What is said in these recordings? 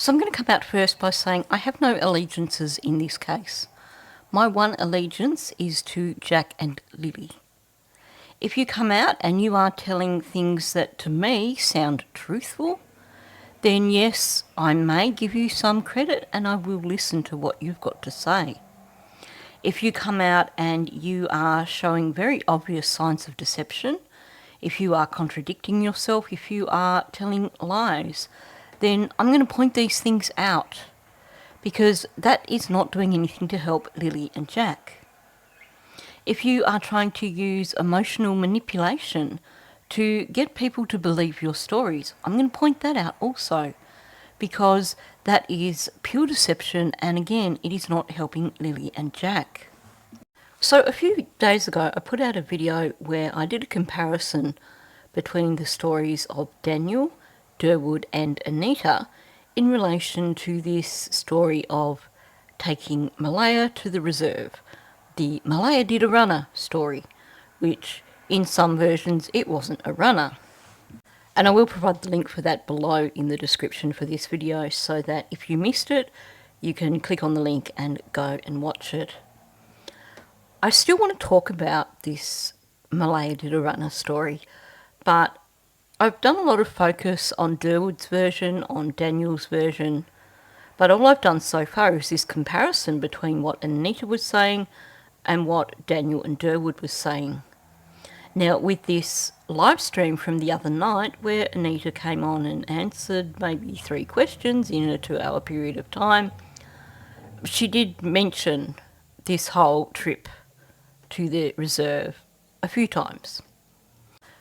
So I'm going to come out first by saying I have no allegiances in this case. My one allegiance is to Jack and Lily. If you come out and you are telling things that to me sound truthful, then yes, I may give you some credit and I will listen to what you've got to say. If you come out and you are showing very obvious signs of deception, if you are contradicting yourself, if you are telling lies, then I'm going to point these things out because that is not doing anything to help Lily and Jack. If you are trying to use emotional manipulation to get people to believe your stories, I'm going to point that out also because that is pure deception and again, it is not helping Lily and Jack. So a few days ago, I put out a video where I did a comparison between the stories of Daniel, Durwood and Anita in relation to this story of taking Malaya to the reserve, the Malaya did a runner story, which in some versions it wasn't a runner. And I will provide the link for that below in the description for this video so that if you missed it, you can click on the link and go and watch it. I still want to talk about this Malaya did a runner story, but I've done a lot of focus on Durwood's version, on Daniel's version, but all I've done so far is this comparison between what Anita was saying and what Daniel and Durwood was saying. Now, with this live stream from the other night where Anita came on and answered maybe 3 questions in a 2-hour period of time, she did mention this whole trip to the reserve a few times.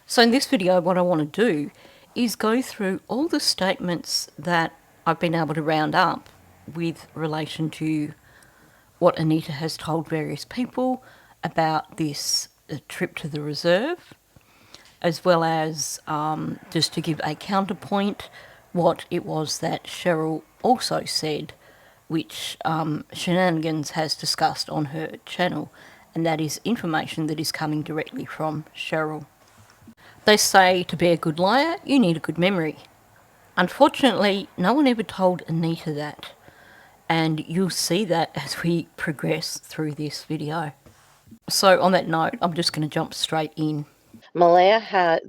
So in this video, what I want to do is go through all the statements that I've been able to round up with relation to what Anita has told various people about this trip to the reserve, as well as just to give a counterpoint what it was that Cheryl also said, which Shenanigans has discussed on her channel, and that is information that is coming directly from Cheryl. They say to be a good liar, you need a good memory. Unfortunately, no one ever told Anita that, and you'll see that as we progress through this video. So on that note, I'm just going to jump straight in. Malaya had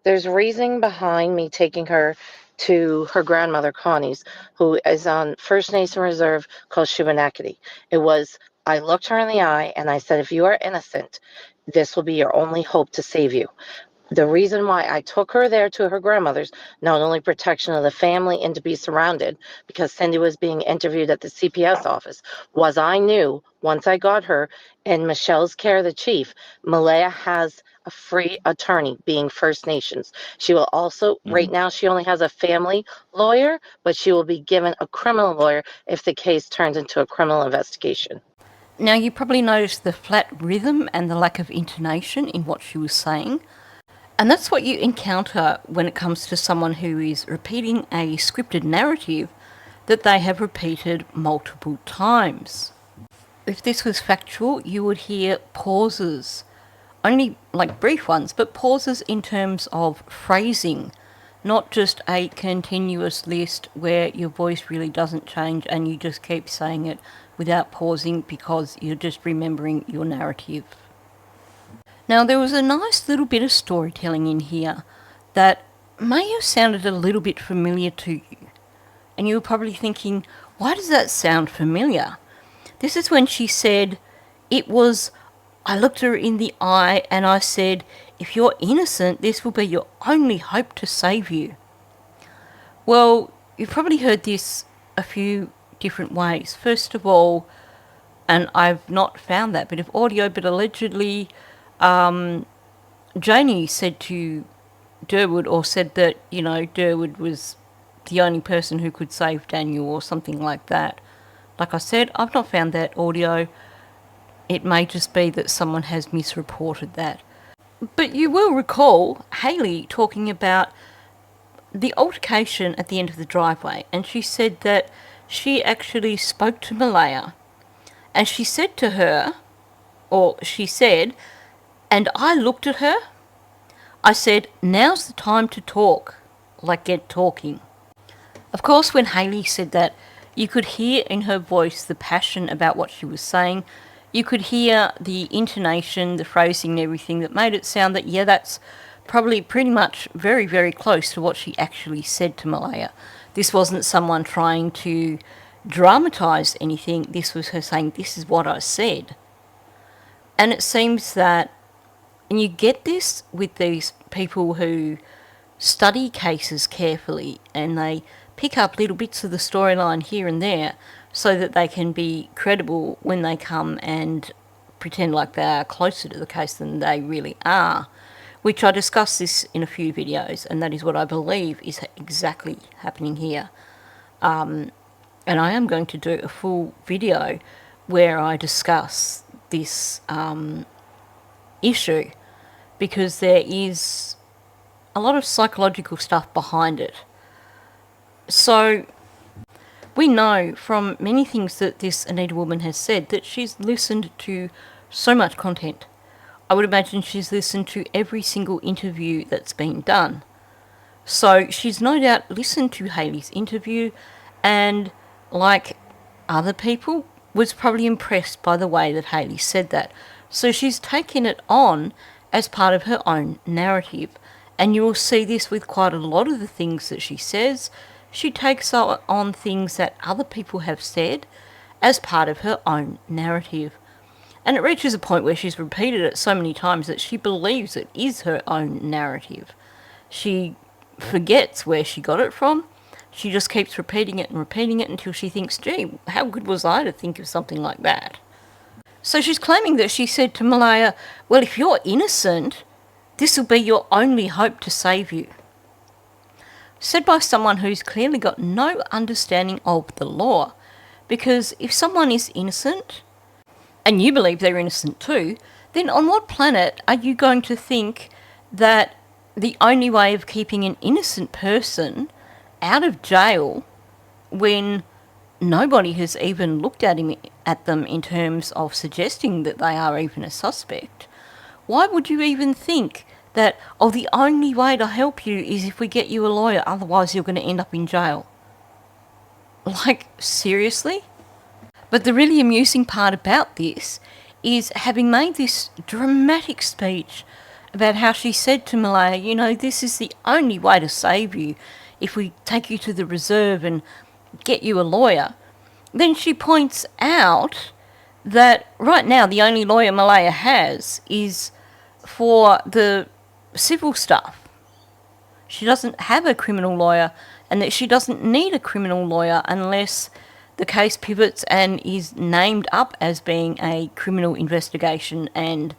there's reasoning behind me taking her to her grandmother Connie's, who is on First Nation Reserve called Shubenacadie. It was, I looked her in the eye and I said, if you are innocent, this will be your only hope to save you. The reason why I took her there to her grandmother's, not only protection of the family and to be surrounded, because Cindy was being interviewed at the CPS office, was I knew once I got her in Michelle's care, the chief, Malaya has a free attorney being First Nations. She will also, right now, she only has a family lawyer, but she will be given a criminal lawyer if the case turns into a criminal investigation. Now, you probably noticed the flat rhythm and the lack of intonation in what she was saying. And that's what you encounter when it comes to someone who is repeating a scripted narrative that they have repeated multiple times. If this was factual, you would hear pauses, only like brief ones, but pauses in terms of phrasing, not just a continuous list where your voice really doesn't change and you just keep saying it without pausing because you're just remembering your narrative. Now, there was a nice little bit of storytelling in here that may have sounded a little bit familiar to you. And you were probably thinking, why does that sound familiar? This is when she said, I looked her in the eye and I said, if you're innocent, this will be your only hope to save you. Well, you've probably heard this a few different ways. First of all, and I've not found that bit of audio, but allegedly Janie said to Durwood, or said that, Durwood was the only person who could save Daniel or something like that. Like I said, I've not found that audio. It may just be that someone has misreported that. But you will recall Hayley talking about the altercation at the end of the driveway, and she said that she actually spoke to Malaya, and she said to her, and I looked at her, I said, now's the time to talk, like get talking. Of course, when Hayley said that, you could hear in her voice the passion about what she was saying. You could hear the intonation, the phrasing and everything that made it sound that, yeah, that's probably pretty much very, very close to what she actually said to Malaya. This wasn't someone trying to dramatise anything. This was her saying, this is what I said. And it seems that, and you get this with these people who study cases carefully and they pick up little bits of the storyline here and there so that they can be credible when they come and pretend like they are closer to the case than they really are, which I discussed this in a few videos, and that is what I believe is exactly happening here. And I am going to do a full video where I discuss this issue, because there is a lot of psychological stuff behind it. So we know from many things that this Anita woman has said that she's listened to so much content. I would imagine she's listened to every single interview that's been done. So she's no doubt listened to Hayley's interview and, like other people, was probably impressed by the way that Hayley said that. So she's taken it on as part of her own narrative. And you will see this with quite a lot of the things that she says. She takes on things that other people have said as part of her own narrative. And it reaches a point where she's repeated it so many times that she believes it is her own narrative. She forgets where she got it from. She just keeps repeating it until she thinks, gee, how good was I to think of something like that? So she's claiming that she said to Malaya, well, if you're innocent, this will be your only hope to save you. Said by someone who's clearly got no understanding of the law. Because if someone is innocent, and you believe they're innocent too, then on what planet are you going to think that the only way of keeping an innocent person out of jail when nobody has even looked at them in terms of suggesting that they are even a suspect? Why would you even think that, oh, the only way to help you is if we get you a lawyer, otherwise you're going to end up in jail? Like, seriously? But the really amusing part about this is, having made this dramatic speech about how she said to Malaya, you know, this is the only way to save you if we take you to the reserve and get you a lawyer, then she points out that right now the only lawyer Malaya has is for the civil stuff. She doesn't have a criminal lawyer, and that she doesn't need a criminal lawyer unless the case pivots and is named up as being a criminal investigation and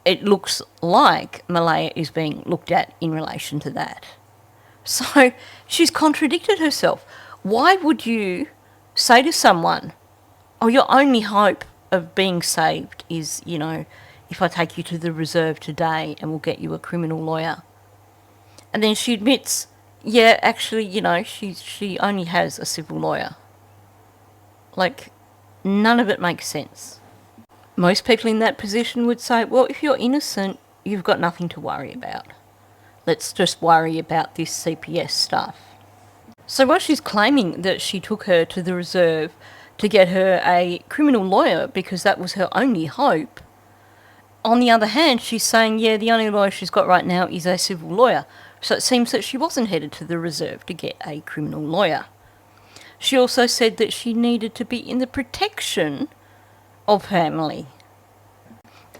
it looks like Malaya is being looked at in relation to that. So she's contradicted herself. Why would you say to someone, oh, your only hope of being saved is, you know, if I take you to the reserve today and we'll get you a criminal lawyer? And then she admits, yeah, actually, you know, she only has a civil lawyer. Like, none of it makes sense. Most people in that position would say, well, if you're innocent, you've got nothing to worry about. Let's just worry about this CPS stuff. So while she's claiming that she took her to the reserve to get her a criminal lawyer because that was her only hope, on the other hand, she's saying, yeah, the only lawyer she's got right now is a civil lawyer. So it seems that she wasn't headed to the reserve to get a criminal lawyer. She also said that she needed to be in the protection of family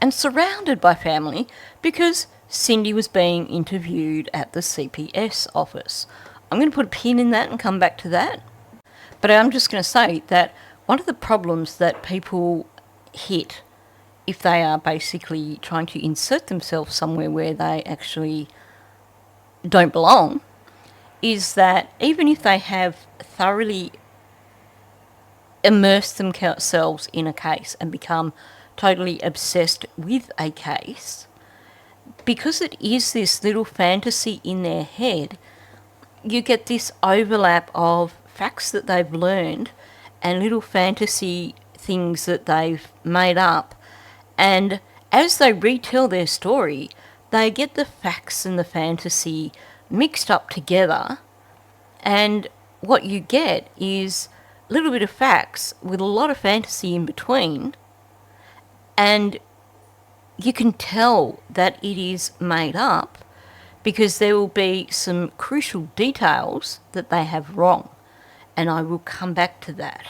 and surrounded by family because Cindy was being interviewed at the CPS office. I'm going to put a pin in that and come back to that. But I'm just going to say that one of the problems that people hit if they are basically trying to insert themselves somewhere where they actually don't belong is that even if they have thoroughly immersed themselves in a case and become totally obsessed with a case, because it is this little fantasy in their head, you get this overlap of facts that they've learned and little fantasy things that they've made up. And as they retell their story, they get the facts and the fantasy mixed up together, And what you get is a little bit of facts with a lot of fantasy in between, and you can tell that it is made up because there will be some crucial details that they have wrong, and I will come back to that.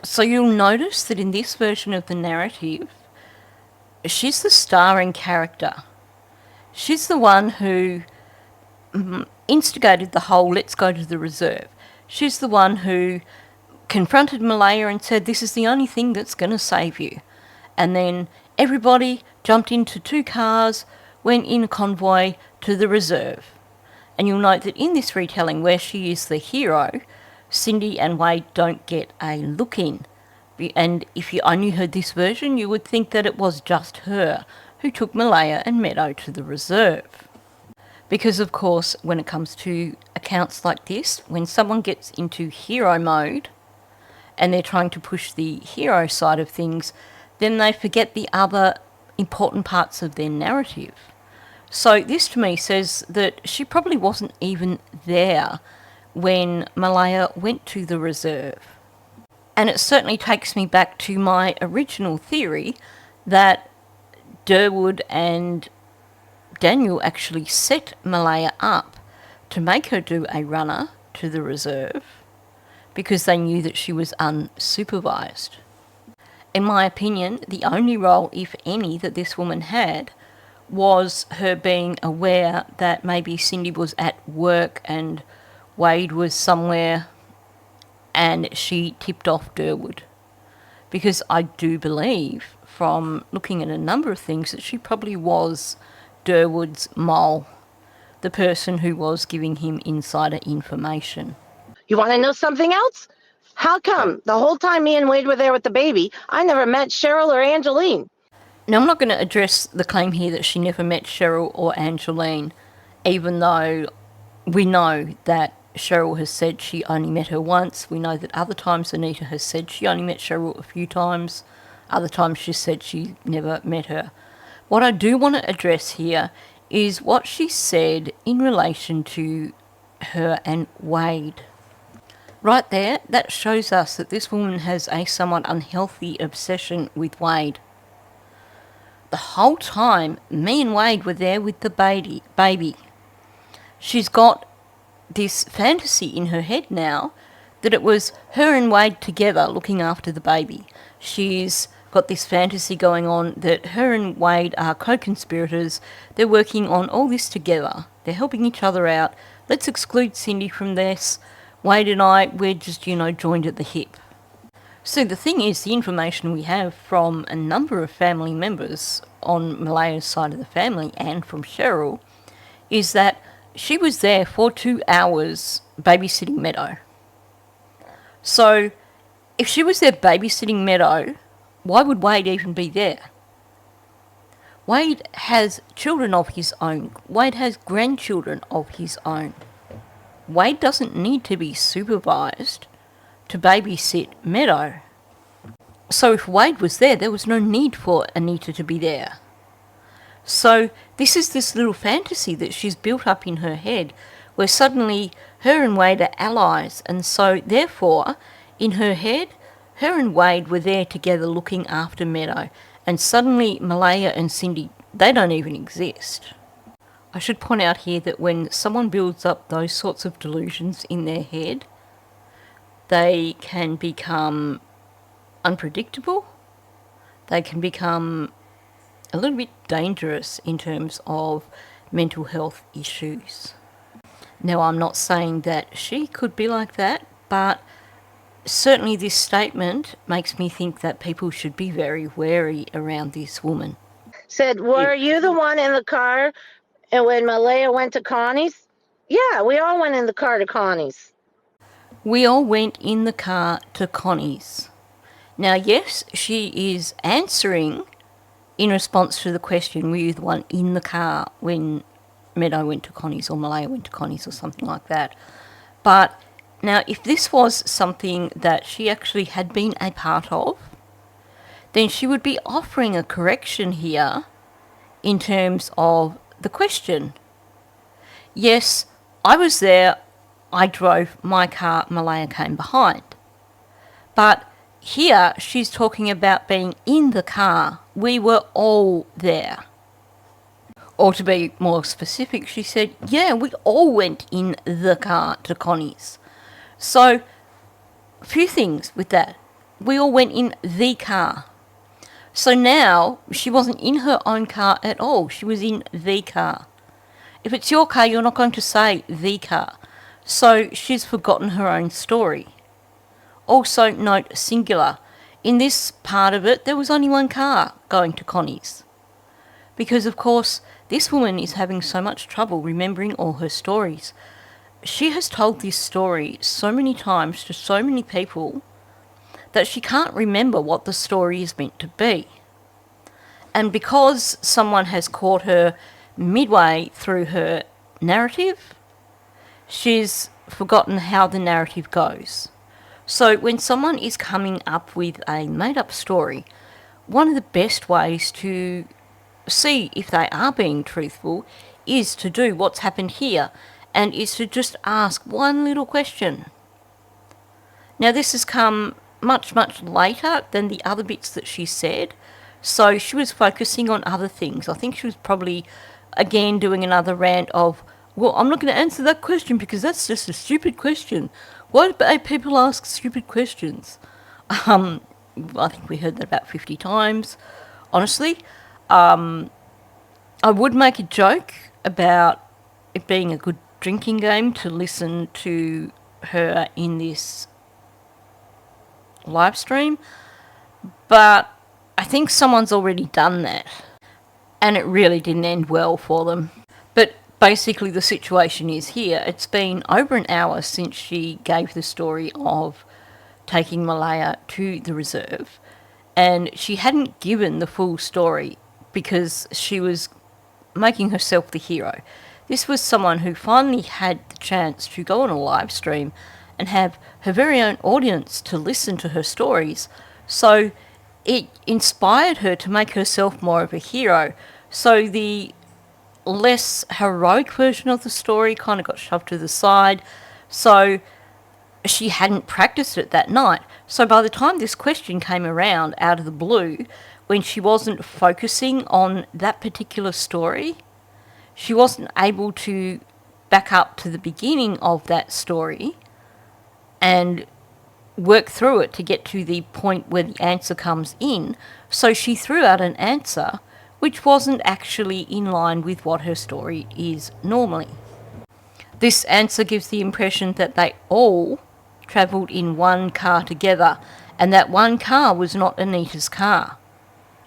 So you'll notice that in this version of the narrative, she's the starring character. She's the one who instigated the whole let's go to the reserve. She's the one who confronted Malaya and said, this is the only thing that's going to save you. And then everybody jumped into 2 cars, went in a convoy to the reserve. And you'll note that in this retelling, where she is the hero, Cindy and Wade don't get a look in. And if you only heard this version, you would think that it was just her who took Malaya and Meadow to the reserve. Because, of course, when it comes to accounts like this, when someone gets into hero mode and they're trying to push the hero side of things, then they forget the other important parts of their narrative. So this to me says that she probably wasn't even there when Malaya went to the reserve. And it certainly takes me back to my original theory that Durwood and Daniel actually set Malaya up to make her do a runner to the reserve because they knew that she was unsupervised. In my opinion, the only role, if any, that this woman had was her being aware that maybe Cindy was at work and Wade was somewhere and she tipped off Durwood. Because I do believe, from looking at a number of things, that she probably was Durwood's mole, the person who was giving him insider information. You want to know something else? How come the whole time me and Wade were there with the baby, I never met Cheryl or Angeline? Now, I'm not going to address the claim here that she never met Cheryl or Angeline, even though we know that Cheryl has said she only met her once. We know that other times Anita has said she only met Cheryl a few times. Other times she said she never met her. What I do want to address here is what she said in relation to her and Wade. Right there, that shows us that this woman has a somewhat unhealthy obsession with Wade. The whole time, me and Wade were there with the baby. She's got this fantasy in her head now that it was her and Wade together looking after the baby. She's got this fantasy going on that her and Wade are co-conspirators. They're working on all this together. They're helping each other out. Let's exclude Cindy from this. Wade and I, we're just, joined at the hip. So the thing is, the information we have from a number of family members on Malaya's side of the family and from Cheryl is that she was there for 2 hours babysitting Meadow. So if she was there babysitting Meadow, why would Wade even be there? Wade has children of his own. Wade has grandchildren of his own. Wade doesn't need to be supervised to babysit Meadow. So if Wade was there was no need for Anita to be there. So this is this little fantasy that she's built up in her head where suddenly her and Wade are allies, and so therefore in her head her and Wade were there together looking after Meadow, and suddenly Malaya and Cindy, they don't even exist. I should point out here that when someone builds up those sorts of delusions in their head, they can become unpredictable. They can become a little bit dangerous in terms of mental health issues. Now, I'm not saying that she could be like that, but certainly this statement makes me think that people should be very wary around this woman. Said, were you the one in the car and when Malaya went to Connie's? Yeah, we all went in the car to Connie's. We all went in the car to Connie's. Now, yes, she is answering in response to the question, were you the one in the car when Meadow went to Connie's or Malaya went to Connie's or something like that. But now, if this was something that she actually had been a part of, then she would be offering a correction here in terms of the question. Yes, I was there I drove my car, Malaya came behind. But here she's talking about being in the car. We were all there. Or to be more specific, she said, yeah, we all went in the car to Connie's. So, a few things with that. We all went in the car. So now, she wasn't in her own car at all. She was in the car. If it's your car, you're not going to say the car. So, she's forgotten her own story. Also, note singular. In this part of it, there was only one car going to Connie's. Because, of course, this woman is having so much trouble remembering all her stories. She has told this story so many times to so many people that she can't remember what the story is meant to be. And because someone has caught her midway through her narrative, she's forgotten how the narrative goes. So when someone is coming up with a made-up story, one of the best ways to see if they are being truthful is to do what's happened here, and is to just ask one little question. Now this has come much, much later than the other bits that she said, so she was focusing on other things. I think she was probably, again, doing another rant of, well, I'm not going to answer that question because that's just a stupid question. Why do people ask stupid questions? I think we heard that about 50 times. Honestly, I would make a joke about it being a good drinking game to listen to her in this live stream, but I think someone's already done that, and it really didn't end well for them. But basically the situation is here. It's been over an hour since she gave the story of taking Malaya to the reserve, and she hadn't given the full story because she was making herself the hero. This was someone who finally had the chance to go on a live stream and have her very own audience to listen to her stories. So it inspired her to make herself more of a hero. So the less heroic version of the story kind of got shoved to the side. So she hadn't practiced it that night. So by the time this question came around out of the blue, when she wasn't focusing on that particular story, she wasn't able to back up to the beginning of that story and work through it to get to the point where the answer comes in. So she threw out an answer which wasn't actually in line with what her story is normally. This answer gives the impression that they all travelled in one car together, and that one car was not Anita's car.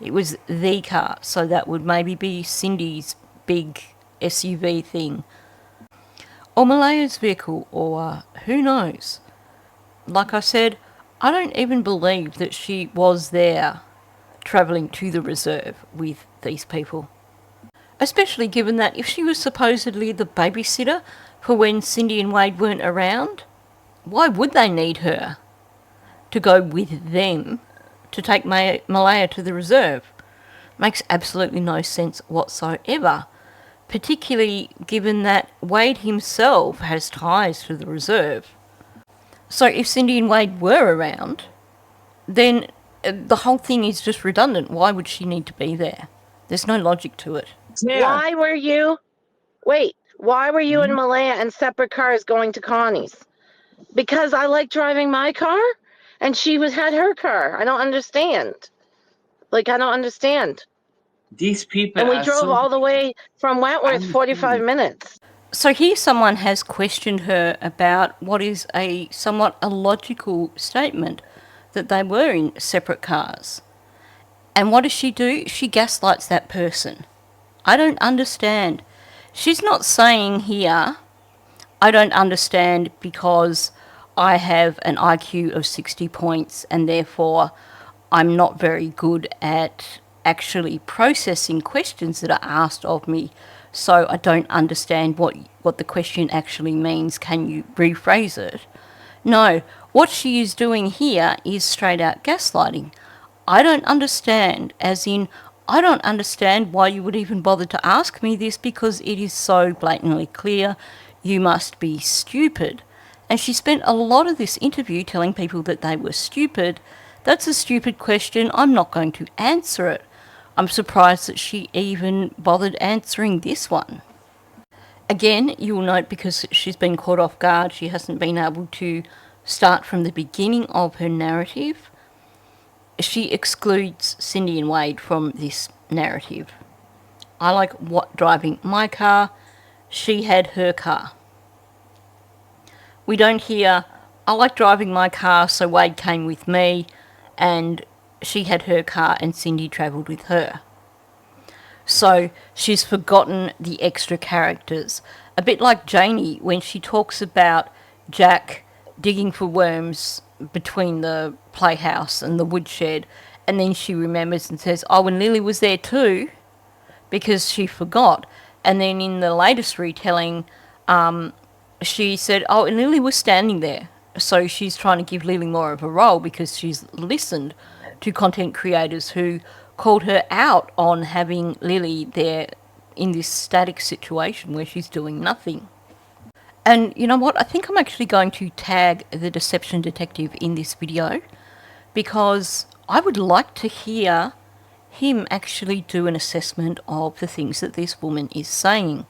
It was the car, so that would maybe be Cindy's big SUV thing, or Malaya's vehicle, or who knows. Like I said, I don't even believe that she was there travelling to the reserve with these people. Especially given that if she was supposedly the babysitter for when Cindy and Wade weren't around, why would they need her to go with them to take Malaya to the reserve? Makes absolutely no sense whatsoever, particularly given that Wade himself has ties to the reserve. So if Cindy and Wade were around, then the whole thing is just redundant. Why would she need to be there? There's no logic to it. Yeah. Why were you in Malaya in separate cars going to Connie's? Because I like driving my car and she had her car. I don't understand. I don't understand. These people And we are drove so all the way from Wentworth, 45 minutes. So here someone has questioned her about what is a somewhat illogical statement, that they were in separate cars. And what does she do? She gaslights that person. I don't understand. She's not saying here, I don't understand because I have an IQ of 60 points and therefore I'm not very good at actually processing questions that are asked of me, so I don't understand what the question actually means. Can you rephrase it? No, what she is doing here is straight out gaslighting. I don't understand, as in, I don't understand why you would even bother to ask me this because it is so blatantly clear. You must be stupid. And she spent a lot of this interview telling people that they were stupid. That's a stupid question. I'm not going to answer it. I'm surprised that she even bothered answering this one. Again, you will note because she's been caught off guard, she hasn't been able to start from the beginning of her narrative. She excludes Cindy and Wade from this narrative. I like driving my car. She had her car. We don't hear, I like driving my car, so Wade came with me, and she had her car and Cindy travelled with her. So she's forgotten the extra characters. A bit like Janie when she talks about Jack digging for worms between the playhouse and the woodshed, and then she remembers and says, oh, and Lily was there too, because she forgot. And then in the latest retelling, she said, oh, and Lily was standing there. So she's trying to give Lily more of a role because she's listened to content creators who called her out on having Lily there in this static situation where she's doing nothing. And you know what? I think I'm actually going to tag the Deception Detective in this video because I would like to hear him actually do an assessment of the things that this woman is saying.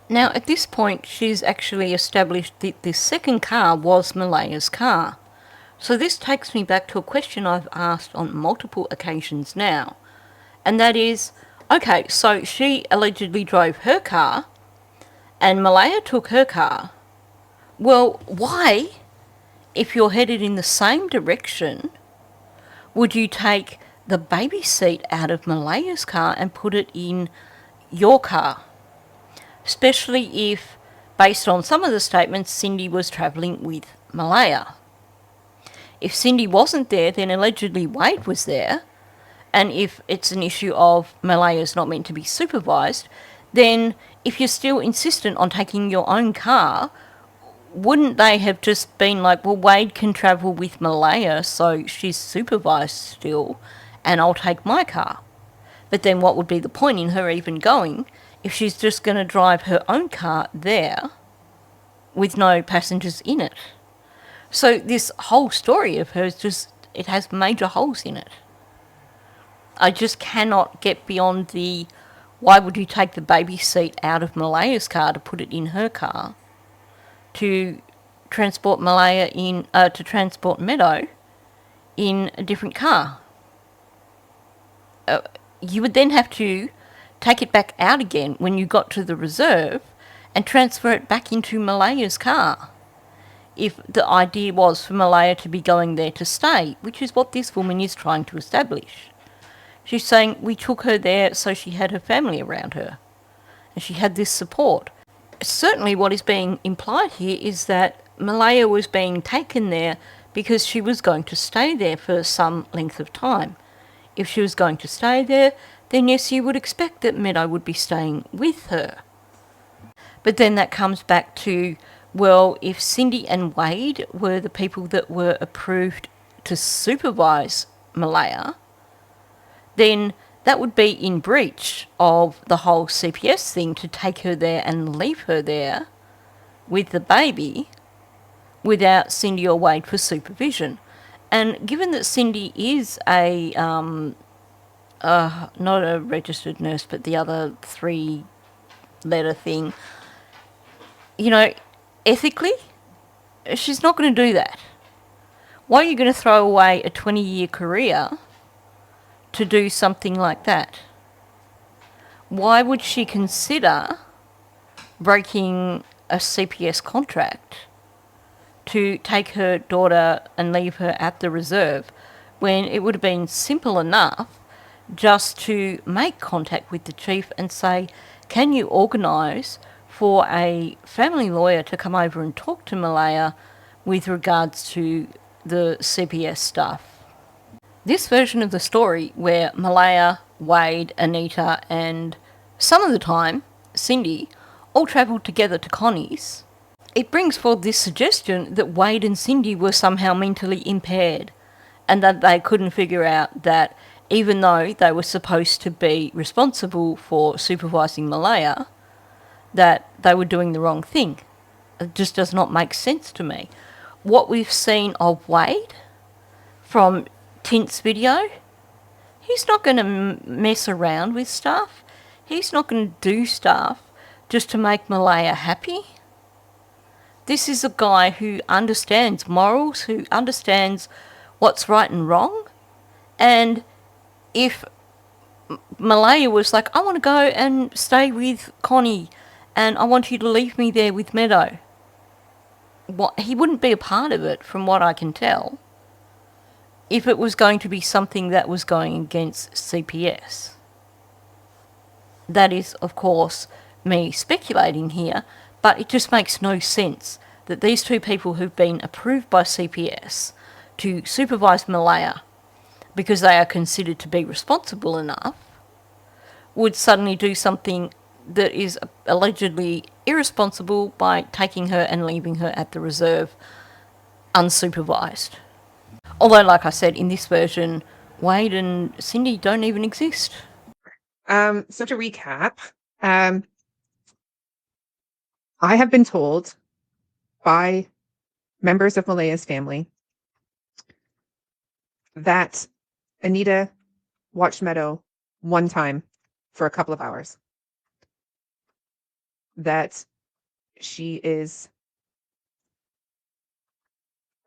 Now, at this point, she's actually established that this second car was Malaya's car. So this takes me back to a question I've asked on multiple occasions now. And that is, okay, so she allegedly drove her car and Malaya took her car. Well, why, if you're headed in the same direction, would you take the baby seat out of Malaya's car and put it in your car? Especially if, based on some of the statements, Cindy was travelling with Malaya. If Cindy wasn't there, then allegedly Wade was there. And if it's an issue of Malaya's not meant to be supervised, then if you're still insistent on taking your own car, wouldn't they have just been like, well, Wade can travel with Malaya, so she's supervised still, and I'll take my car? But then what would be the point in her even going if she's just going to drive her own car there with no passengers in it? So this whole story of hers it has major holes in it. I just cannot get beyond the, why would you take the baby seat out of Malaya's car to put it in her car to transport to transport Meadow in a different car? You would then have to take it back out again when you got to the reserve and transfer it back into Malaya's car. If the idea was for Malaya to be going there to stay, which is what this woman is trying to establish. She's saying we took her there so she had her family around her and she had this support. Certainly what is being implied here is that Malaya was being taken there because she was going to stay there for some length of time. If she was going to stay there, then yes, you would expect that Meadow would be staying with her. But then that comes back to, well, if Cindy and Wade were the people that were approved to supervise Malaya, then that would be in breach of the whole CPS thing to take her there and leave her there with the baby without Cindy or Wade for supervision. And given that Cindy is a not a registered nurse, but the other 3-letter thing, you know, ethically, she's not going to do that. Why are you going to throw away a 20-year career to do something like that? Why would she consider breaking a CPS contract to take her daughter and leave her at the reserve when it would have been simple enough just to make contact with the chief and say, can you organise for a family lawyer to come over and talk to Malaya with regards to the CPS stuff? This version of the story where Malaya, Wade, Anita and some of the time Cindy all travelled together to Connie's, it brings forward this suggestion that Wade and Cindy were somehow mentally impaired and that they couldn't figure out that even though they were supposed to be responsible for supervising Malaya, that they were doing the wrong thing. It just does not make sense to me. what we've seen of Wade from Tint's video, he's not going to mess around with stuff. He's not going to do stuff just to make Malaya happy. This is a guy who understands morals, who understands what's right and wrong. And if Malaya was like, I want to go and stay with Connie and I want you to leave me there with Meadow, he wouldn't be a part of it, from what I can tell, if it was going to be something that was going against CPS. That is, of course, me speculating here, but it just makes no sense that these two people who've been approved by CPS to supervise Malaya because they are considered to be responsible enough would suddenly do something that is allegedly irresponsible by taking her and leaving her at the reserve unsupervised. Although, like I said, in this version, Wade and Cindy don't even exist. So to recap, I have been told by members of Malaya's family that Anita watched Meadow one time for a couple of hours. That she is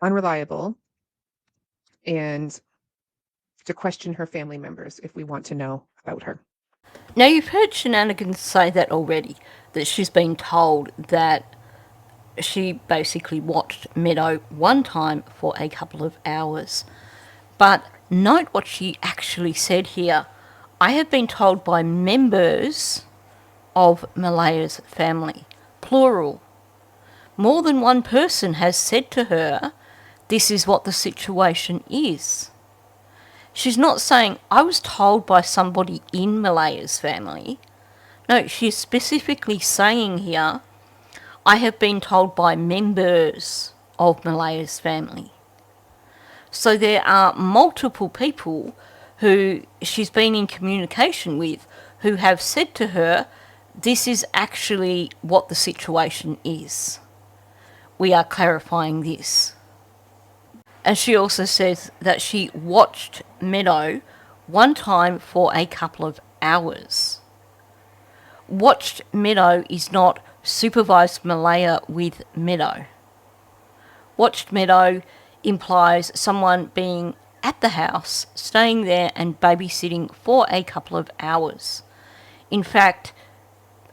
unreliable and to question her family members if we want to know about her. Now, you've heard Shenanigans say that already, that she's been told that she basically watched Meadow one time for a couple of hours. But note what she actually said here. I have been told by members of Malaya's family, plural. More than one person has said to her, this is what the situation is. She's not saying, I was told by somebody in Malaya's family. No, she's specifically saying here, I have been told by members of Malaya's family. So there are multiple people who she's been in communication with who have said to her, this is actually what the situation is. We are clarifying this. And she also says that she watched Meadow one time for a couple of hours. Watched Meadow is not supervised Malaya with Meadow. Watched Meadow implies someone being at the house, staying there and babysitting for a couple of hours. In fact,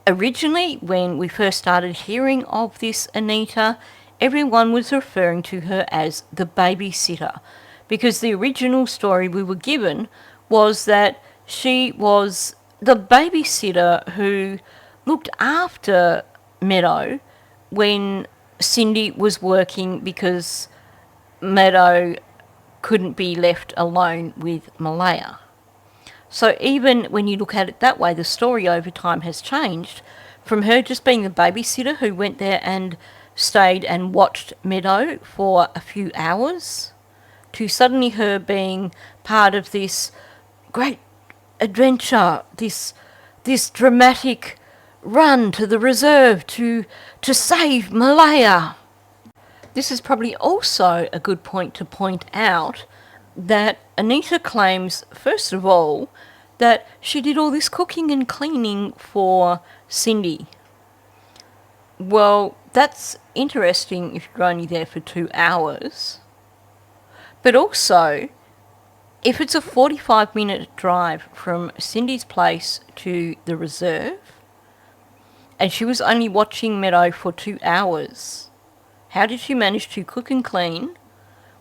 originally when we first started hearing of this Anita, everyone was referring to her as the babysitter, because the original story we were given was that she was the babysitter who looked after Meadow when Cindy was working because Meadow couldn't be left alone with Malaya. So even when you look at it that way, the story over time has changed from her just being the babysitter who went there and stayed and watched Meadow for a few hours to suddenly her being part of this great adventure, this dramatic run to the reserve to save Malaya. This is probably also a good point to point out that Anita claims, first of all, that she did all this cooking and cleaning for Cindy. Well, that's interesting if you're only there for 2 hours. But also, if it's a 45-minute drive from Cindy's place to the reserve, and she was only watching Meadow for 2 hours, how did she manage to cook and clean,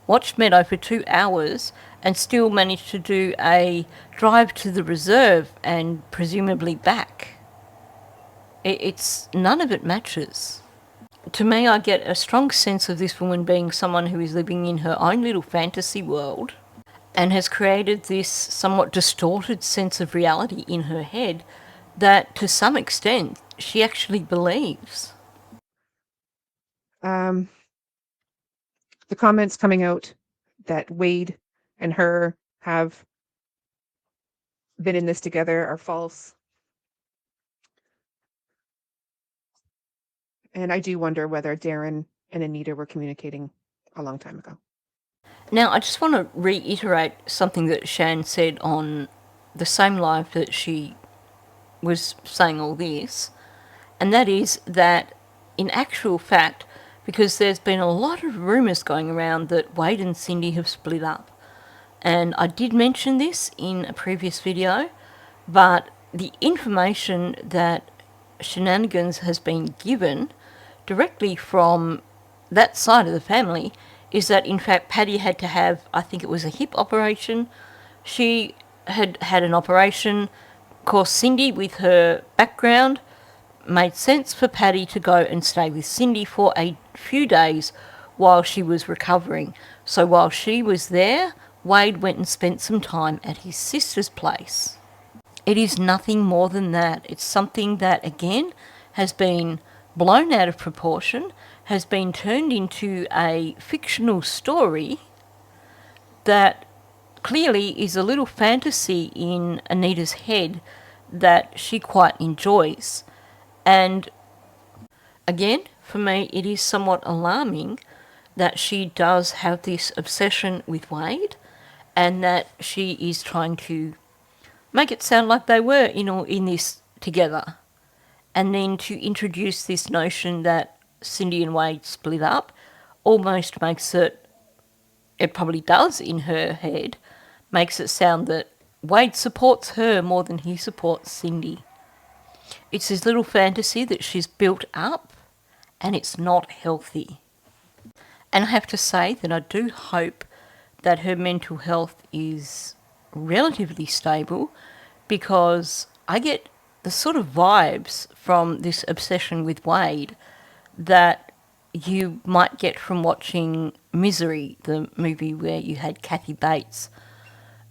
watch Meadow for 2 hours, and still manage to do a drive to the reserve and presumably back? It's none of it matches. To me, I get a strong sense of this woman being someone who is living in her own little fantasy world and has created this somewhat distorted sense of reality in her head that, to some extent, she actually believes. The comments coming out that Wade and her have been in this together are false. And I do wonder whether Darren and Anita were communicating a long time ago. Now, I just want to reiterate something that Shan said on the same live that she was saying all this, and that is that in actual fact, because there's been a lot of rumours going around that Wade and Cindy have split up, and I did mention this in a previous video, but the information that Shenanigans has been given directly from that side of the family is that in fact Patty had to have, I think it was a hip operation. She had had an operation. Of course, Cindy, with her background, made sense for Patty to go and stay with Cindy for a few days while she was recovering. So while she was there, Wade went and spent some time at his sister's place. It is nothing more than that. It's something that, again, has been blown out of proportion, has been turned into a fictional story that clearly is a little fantasy in Anita's head that she quite enjoys. And again, for me, it is somewhat alarming that she does have this obsession with Wade and that she is trying to make it sound like they were in this together. And then to introduce this notion that Cindy and Wade split up almost makes it probably does in her head, makes it sound that Wade supports her more than he supports Cindy. It's this little fantasy that she's built up, and it's not healthy. And I have to say that I do hope that her mental health is relatively stable, because I get the sort of vibes from this obsession with Wade that you might get from watching Misery, the movie where you had Kathy Bates,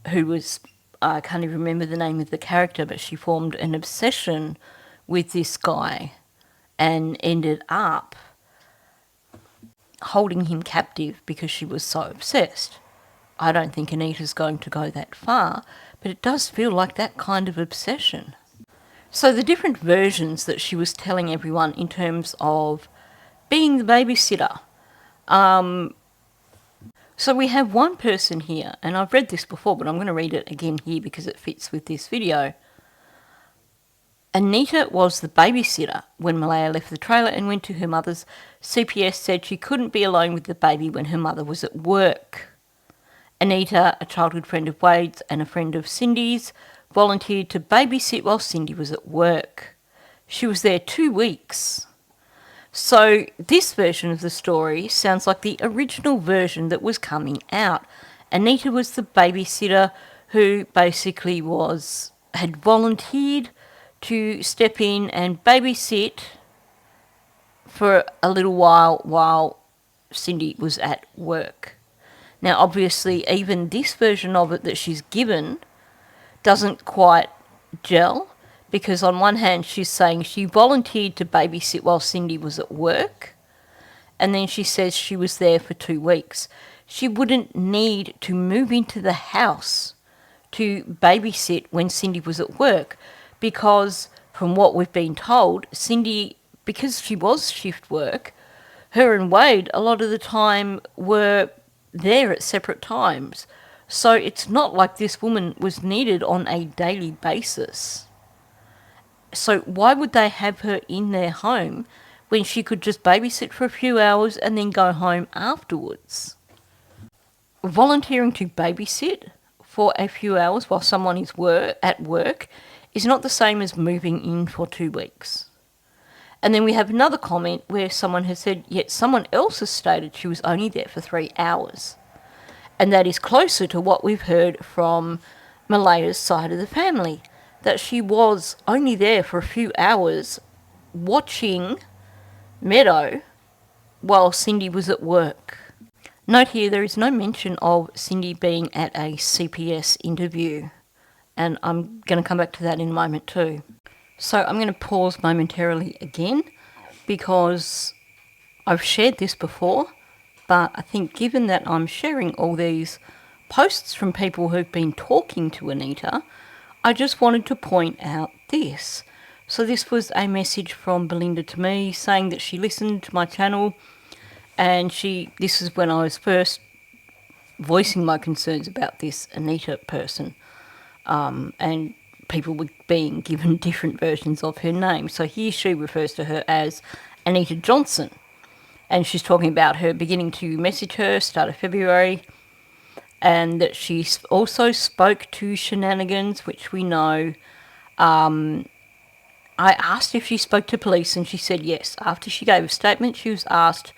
who was, I can't even remember the name of the character, but she formed an obsession with this guy and ended up holding him captive because she was so obsessed. I don't think Anita's going to go that far, but it does feel like that kind of obsession. So the different versions that she was telling everyone in terms of being the babysitter. So we have one person here, and I've read this before, but I'm going to read it again here because it fits with this video. Anita was the babysitter when Malaya left the trailer and went to her mother's. CPS said she couldn't be alone with the baby when her mother was at work. Anita, a childhood friend of Wade's and a friend of Cindy's, volunteered to babysit while Cindy was at work. She was there 2 weeks. So this version of the story sounds like the original version that was coming out. Anita was the babysitter who basically had volunteered to step in and babysit for a little while Cindy was at work. Now, obviously, even this version of it that she's given doesn't quite gel, because on one hand she's saying she volunteered to babysit while Cindy was at work, and then she says she was there for 2 weeks. She wouldn't need to move into the house to babysit when Cindy was at work, because from what we've been told, Cindy, because she was shift work, her and Wade a lot of the time were there at separate times. So it's not like this woman was needed on a daily basis. So why would they have her in their home when she could just babysit for a few hours and then go home afterwards? Volunteering to babysit for a few hours while someone is at work is not the same as moving in for 2 weeks. And then we have another comment where someone has said, yet someone else has stated she was only there for 3 hours. And that is closer to what we've heard from Malaya's side of the family, that she was only there for a few hours watching Meadow while Cindy was at work. Note here, there is no mention of Cindy being at a CPS interview, and I'm going to come back to that in a moment too. So I'm going to pause momentarily again because I've shared this before, but I think given that I'm sharing all these posts from people who've been talking to Anita, I just wanted to point out this. So this was a message from Belinda to me saying that she listened to my channel And this is when I was first voicing my concerns about this Anita person. And people were being given different versions of her name. So here she refers to her as Anita Johnson. And she's talking about her beginning to message her, start of February, and that she also spoke to shenanigans, which we know. I asked if she spoke to police, and she said yes. After she gave a statement, she was asked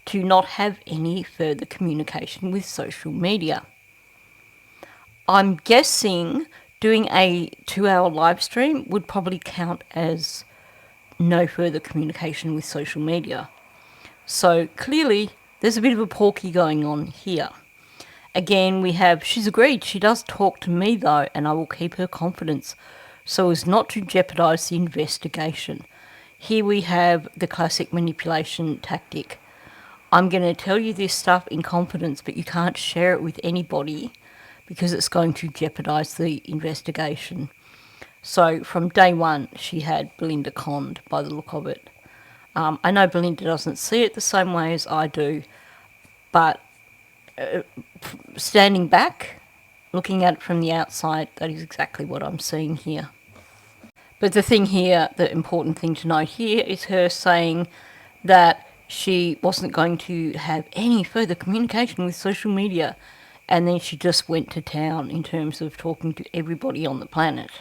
to not have any further communication with social media. I'm guessing doing a 2-hour live stream would probably count as no further communication with social media. So clearly, there's a bit of a porky going on here. Again, she's agreed. She does talk to me though, and I will keep her confidence so as not to jeopardise the investigation. Here we have the classic manipulation tactic. I'm going to tell you this stuff in confidence, but you can't share it with anybody because it's going to jeopardise the investigation. So from day one, she had Belinda conned by the look of it. I know Belinda doesn't see it the same way as I do, but standing back, looking at it from the outside, that is exactly what I'm seeing here. But the thing here, the important thing to note here, is her saying that she wasn't going to have any further communication with social media, and then she just went to town in terms of talking to everybody on the planet.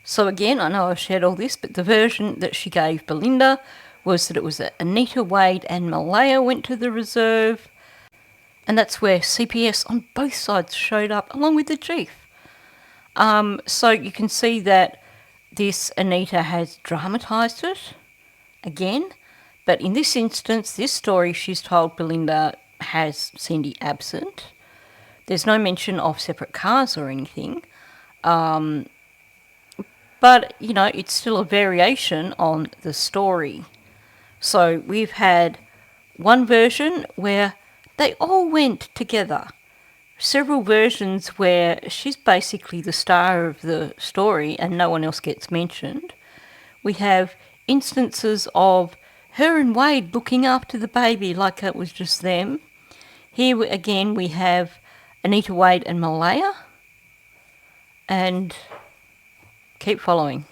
So again, I know I've shared all this, but the version that she gave Belinda was that it was Anita, Wade and Malaya went to the reserve, and that's where CPS on both sides showed up, along with the chief. So you can see that this Anita has dramatised it again, but in this instance, this story, she's told Belinda has Cindy absent. There's no mention of separate cars or anything. But, it's still a variation on the story. So we've had one version where they all went together. Several versions where she's basically the star of the story and no one else gets mentioned. We have instances of her and Wade looking after the baby like it was just them. Here again we have Anita, Wade and Malaya. And keep following.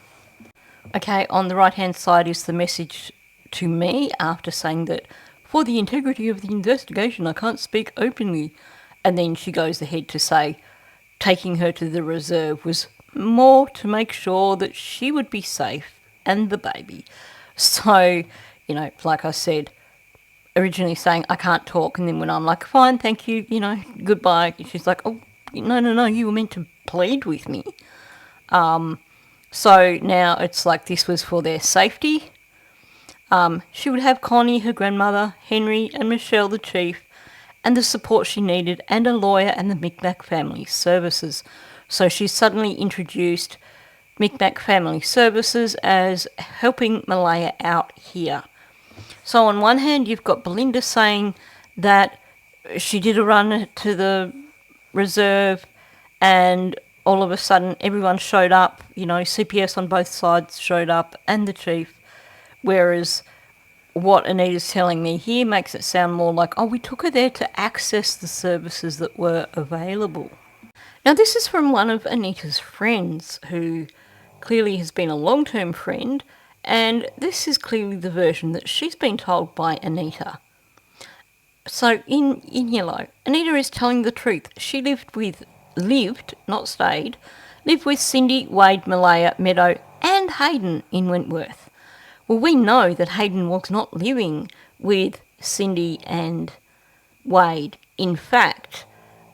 Okay, on the right-hand side is the message to me after saying that for the integrity of the investigation, I can't speak openly. And then she goes ahead to say taking her to the reserve was more to make sure that she would be safe and the baby. So, like I said, originally saying I can't talk, and then when I'm like, fine, thank you, goodbye, she's like, oh, no, you were meant to plead with me. So now it's like this was for their safety. She would have Connie, her grandmother, Henry and Michelle, the chief, and the support she needed, and a lawyer and the Micmac Family Services. So she suddenly introduced Micmac Family Services as helping Malaya out here. So on one hand, you've got Belinda saying that she did a run to the reserve and all of a sudden everyone showed up, CPS on both sides showed up and the chief, whereas what Anita's telling me here makes it sound more like, oh, we took her there to access the services that were available. Now, this is from one of Anita's friends who clearly has been a long-term friend, and this is clearly the version that she's been told by Anita. So in yellow, Anita is telling the truth. She lived, not stayed, lived with Cindy, Wade, Malaya, Meadow and Hayden in Wentworth. Well, we know that Hayden was not living with Cindy and Wade. In fact,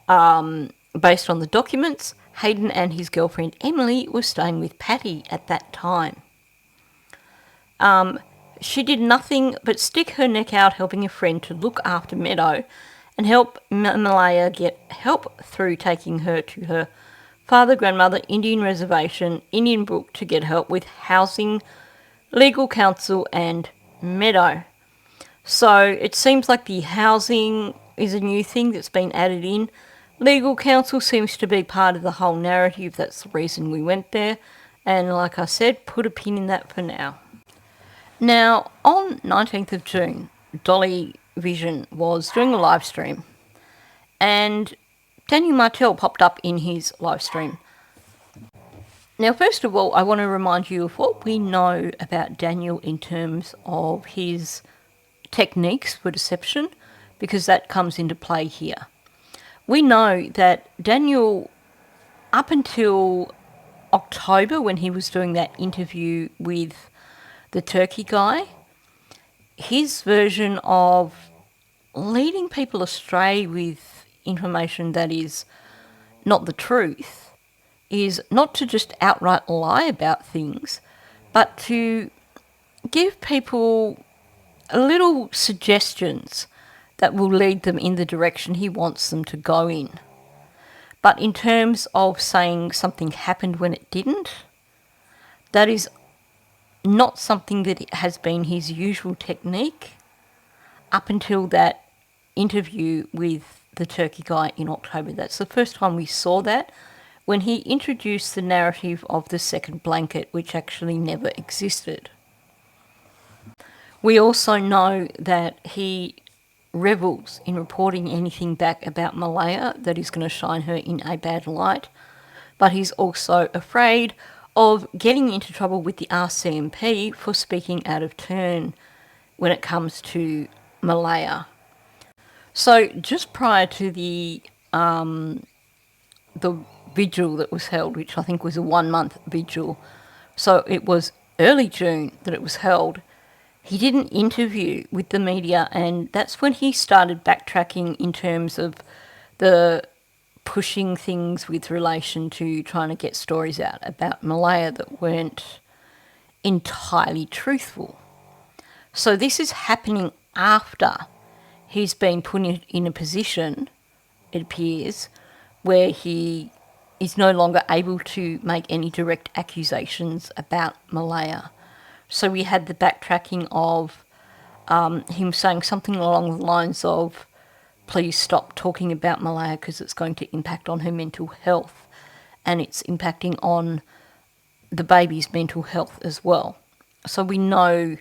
based on the documents, Hayden and his girlfriend Emily were staying with Patty at that time. She did nothing but stick her neck out helping a friend to look after Meadow and help Malaya get help through taking her to her father, grandmother, Indian Reservation, Indian Brook to get help with housing, legal counsel and Meadow. So it seems like the housing is a new thing that's been added in. Legal counsel seems to be part of the whole narrative. That's the reason we went there. And like I said, put a pin in that for now. Now, on 19th of June, Dolly Vision was doing a live stream, and Daniel Martel popped up in his live stream. Now, first of all, I want to remind you of what we know about Daniel in terms of his techniques for deception, because that comes into play here. We know that Daniel, up until October, when he was doing that interview with the turkey guy, his version of leading people astray with information that is not the truth is not to just outright lie about things, but to give people little suggestions that will lead them in the direction he wants them to go in. But in terms of saying something happened when it didn't, that is not something that has been his usual technique up until that interview with the turkey guy in October. That's the first time we saw that, when he introduced the narrative of the second blanket, which actually never existed. We also know that he revels in reporting anything back about Malaya that is going to shine her in a bad light, but he's also afraid of getting into trouble with the RCMP for speaking out of turn when it comes to Malaya. So just prior to the vigil that was held, which I think was a 1-month vigil, so it was early June that it was held, he did an interview with the media, and that's when he started backtracking in terms of the pushing things with relation to trying to get stories out about Malaya that weren't entirely truthful. So this is happening after he's been put in a position, it appears, where he is no longer able to make any direct accusations about Malaya. So we had the backtracking of him saying something along the lines of, please stop talking about Malaya because it's going to impact on her mental health, and it's impacting on the baby's mental health as well. So we know,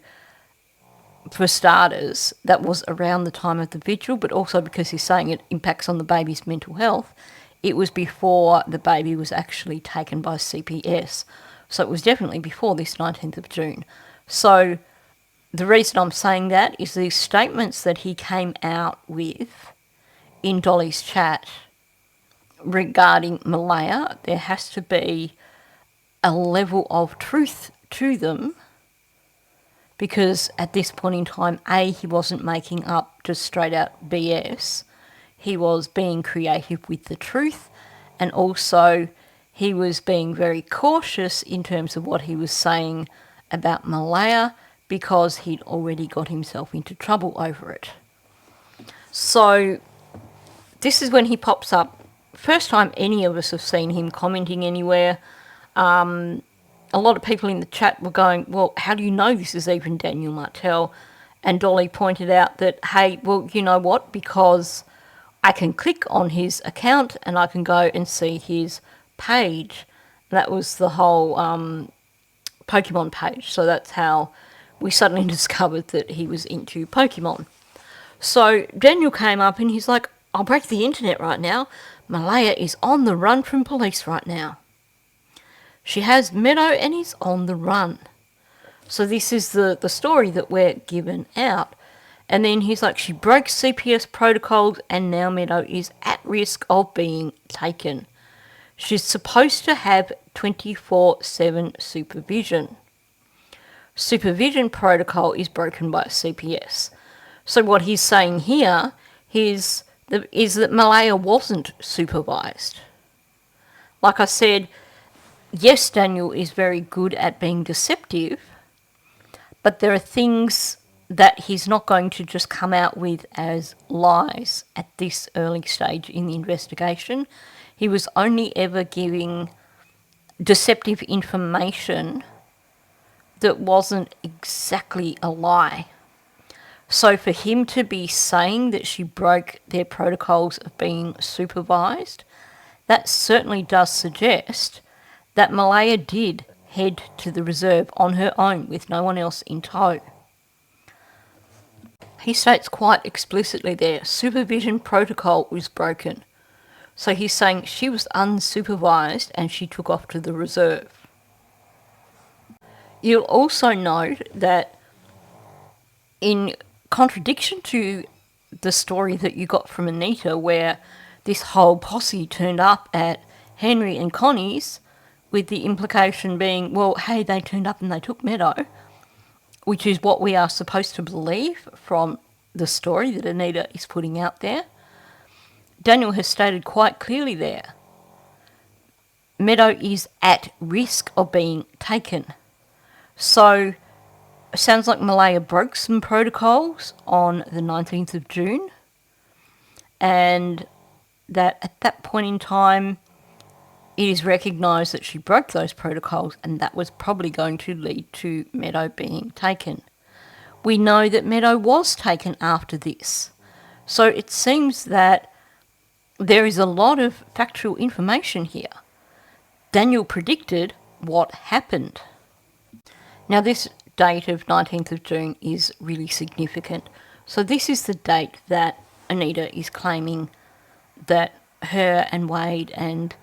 for starters, that was around the time of the vigil, but also because he's saying it impacts on the baby's mental health, it was before the baby was actually taken by CPS. So it was definitely before this 19th of June. So the reason I'm saying that is these statements that he came out with in Dolly's chat regarding Malaya, there has to be a level of truth to them, because at this point in time, A, he wasn't making up just straight out BS. He was being creative with the truth, and also he was being very cautious in terms of what he was saying about Malaya, because he'd already got himself into trouble over it. So this is when he pops up. First time any of us have seen him commenting anywhere. A lot of people in the chat were going, well, how do you know this is even Daniel Martel? And Dolly pointed out that, hey, well, you know what? Because I can click on his account and I can go and see his page. That was the whole Pokemon page. So that's how we suddenly discovered that he was into Pokemon. So Daniel came up and he's like, I'll break the internet right now. Malaya is on the run from police right now. She has Meadow and he's on the run. So this is the story that we're given out. And then he's like, she broke CPS protocols and now Meadow is at risk of being taken. She's supposed to have 24/7 supervision. Supervision protocol is broken by CPS. So what he's saying here is that Malaya wasn't supervised. Like I said, yes, Daniel is very good at being deceptive, but there are things that he's not going to just come out with as lies at this early stage in the investigation. He was only ever giving deceptive information that wasn't exactly a lie. So for him to be saying that she broke their protocols of being supervised, that certainly does suggest that Malaya did head to the reserve on her own with no one else in tow. He states quite explicitly there, supervision protocol was broken. So he's saying she was unsupervised and she took off to the reserve. You'll also note that in contradiction to the story that you got from Anita, where this whole posse turned up at Henry and Connie's, with the implication being, well, hey, they turned up and they took Meadow, which is what we are supposed to believe from the story that Anita is putting out there. Daniel has stated quite clearly there, Meadow is at risk of being taken. So it sounds like Malaya broke some protocols on the 19th of June, and that at that point in time it is recognised that she broke those protocols, and that was probably going to lead to Meadow being taken. We know that Meadow was taken after this. So it seems that there is a lot of factual information here. Daniel predicted what happened. Now this date of 19th of June is really significant. So this is the date that Anita is claiming that her and Wade and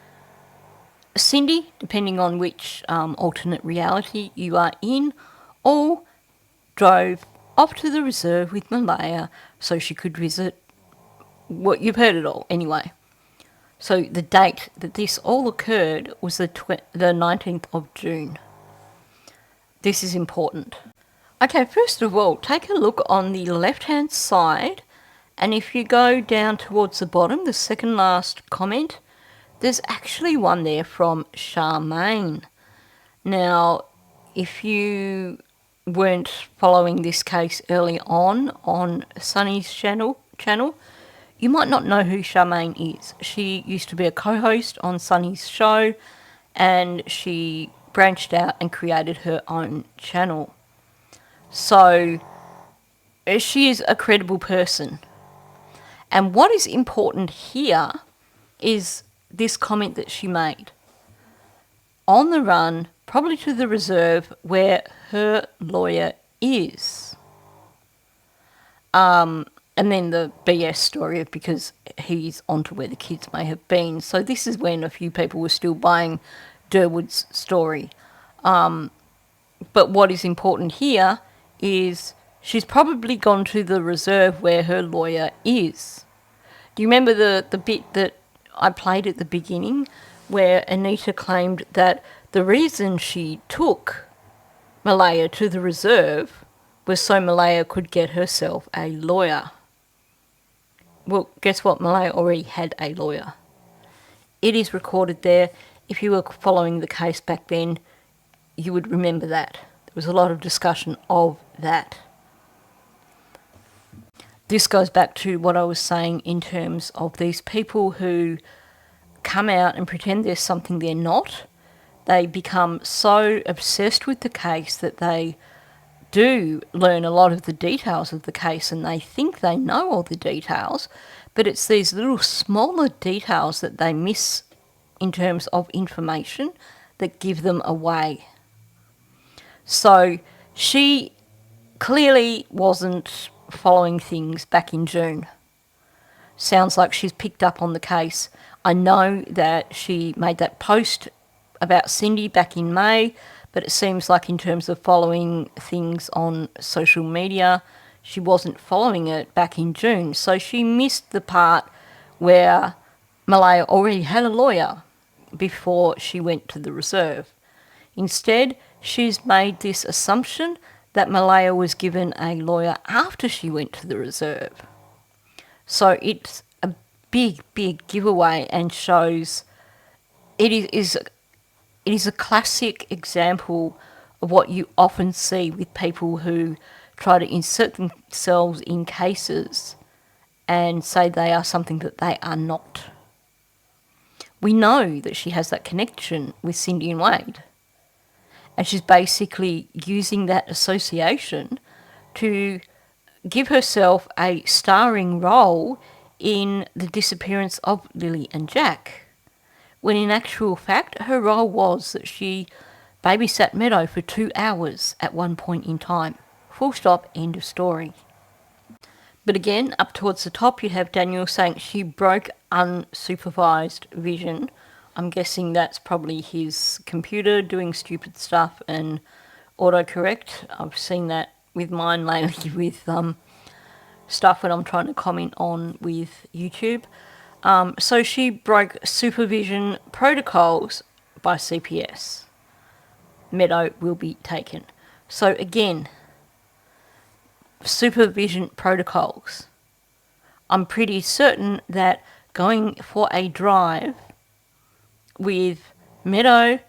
Cindy, depending on which alternate reality you are in, all drove off to the reserve with Malaya so she could visit. Well, you've heard it all anyway. So the date that this all occurred was the 19th of June. This is important. Okay, first of all, take a look on the left-hand side, and if you go down towards the bottom, the second last comment, there's actually one there from Charmaine. Now, if you weren't following this case early on Sunny's channel, you might not know who Charmaine is. She used to be a co-host on Sunny's show, and she branched out and created her own channel. So she is a credible person. And what is important here is this comment that she made. On the run, probably to the reserve where her lawyer is. And then the BS story of because he's onto where the kids may have been. So this is when a few people were still buying Durwood's story. But what is important here is she's probably gone to the reserve where her lawyer is. Do you remember the bit that I played at the beginning where Anita claimed that the reason she took Malaya to the reserve was so Malaya could get herself a lawyer? Well, guess what? Malaya already had a lawyer. It is recorded there. If you were following the case back then, you would remember that. There was a lot of discussion of that. This goes back to what I was saying in terms of these people who come out and pretend there's something they're not. They become so obsessed with the case that they do learn a lot of the details of the case and they think they know all the details, but it's these little smaller details that they miss in terms of information that give them away. So she clearly wasn't following things back in June. Sounds like she's picked up on the case. I know that she made that post about Cindy back in May, but it seems like in terms of following things on social media, she wasn't following it back in June. So she missed the part where Malaya already had a lawyer before she went to the reserve. Instead, she's made this assumption that Malaya was given a lawyer after she went to the reserve. So it's a big, big giveaway and shows it is a classic example of what you often see with people who try to insert themselves in cases and say they are something that they are not. We know that she has that connection with Cindy and Wade. And she's basically using that association to give herself a starring role in the disappearance of Lily and Jack, when in actual fact her role was that she babysat Meadow for 2 hours at one point in time. Full stop, end of story. But again, up towards the top, you have Daniel saying she broke unsupervised vision. I'm guessing that's probably his computer doing stupid stuff and autocorrect. I've seen that with mine lately with stuff when I'm trying to comment on with YouTube. So she broke supervision protocols by CPS. Meadow will be taken. So again, supervision protocols. I'm pretty certain that going for a drive with Meadow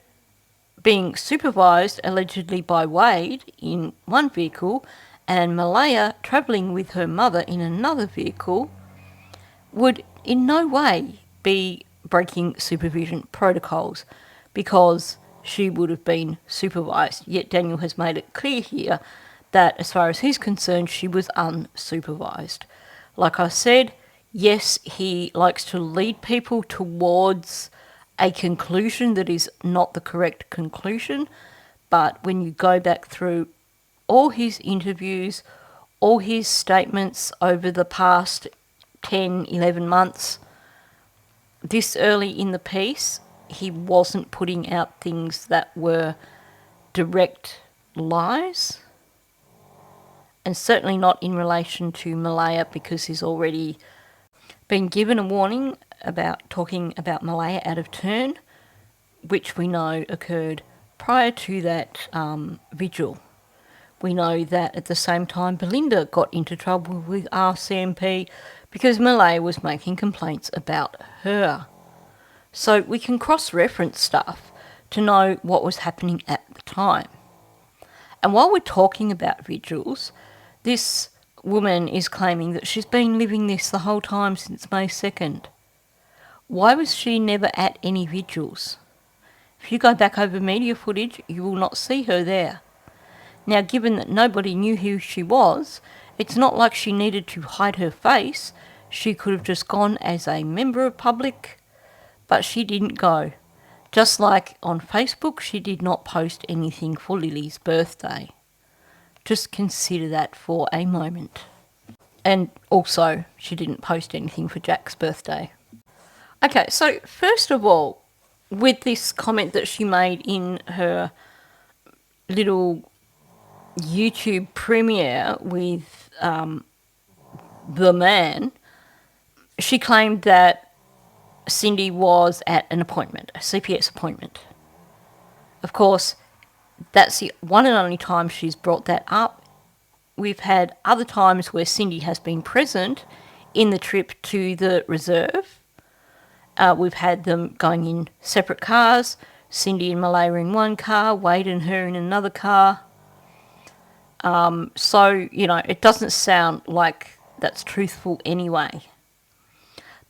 being supervised allegedly by Wade in one vehicle and Malaya travelling with her mother in another vehicle would in no way be breaking supervision protocols because she would have been supervised. Yet Daniel has made it clear here that as far as he's concerned, she was unsupervised. Like I said, yes, he likes to lead people towards a conclusion that is not the correct conclusion, but when you go back through all his interviews, all his statements over the past 10, 11 months, this early in the piece, he wasn't putting out things that were direct lies, and certainly not in relation to Malaya because he's already been given a warning about talking about Malaya out of turn, which we know occurred prior to that vigil. We know that at the same time Belinda got into trouble with RCMP because Malaya was making complaints about her. So we can cross-reference stuff to know what was happening at the time. And while we're talking about vigils, this woman is claiming that she's been living this the whole time since May 2nd. Why was she never at any vigils? If you go back over media footage, you will not see her there. Now, given that nobody knew who she was, it's not like she needed to hide her face. She could have just gone as a member of public, but she didn't go. Just like on Facebook, she did not post anything for Lily's birthday. Just consider that for a moment. And also, she didn't post anything for Jack's birthday. Okay, so first of all, with this comment that she made in her little YouTube premiere with the man, she claimed that Cindy was at an appointment, a CPS appointment. Of course, that's the one and only time she's brought that up. We've had other times where Cindy has been present in the trip to the reserve. We've had them going in separate cars, Cindy and Malaya in one car, Wade and her in another car. So, it doesn't sound like that's truthful anyway.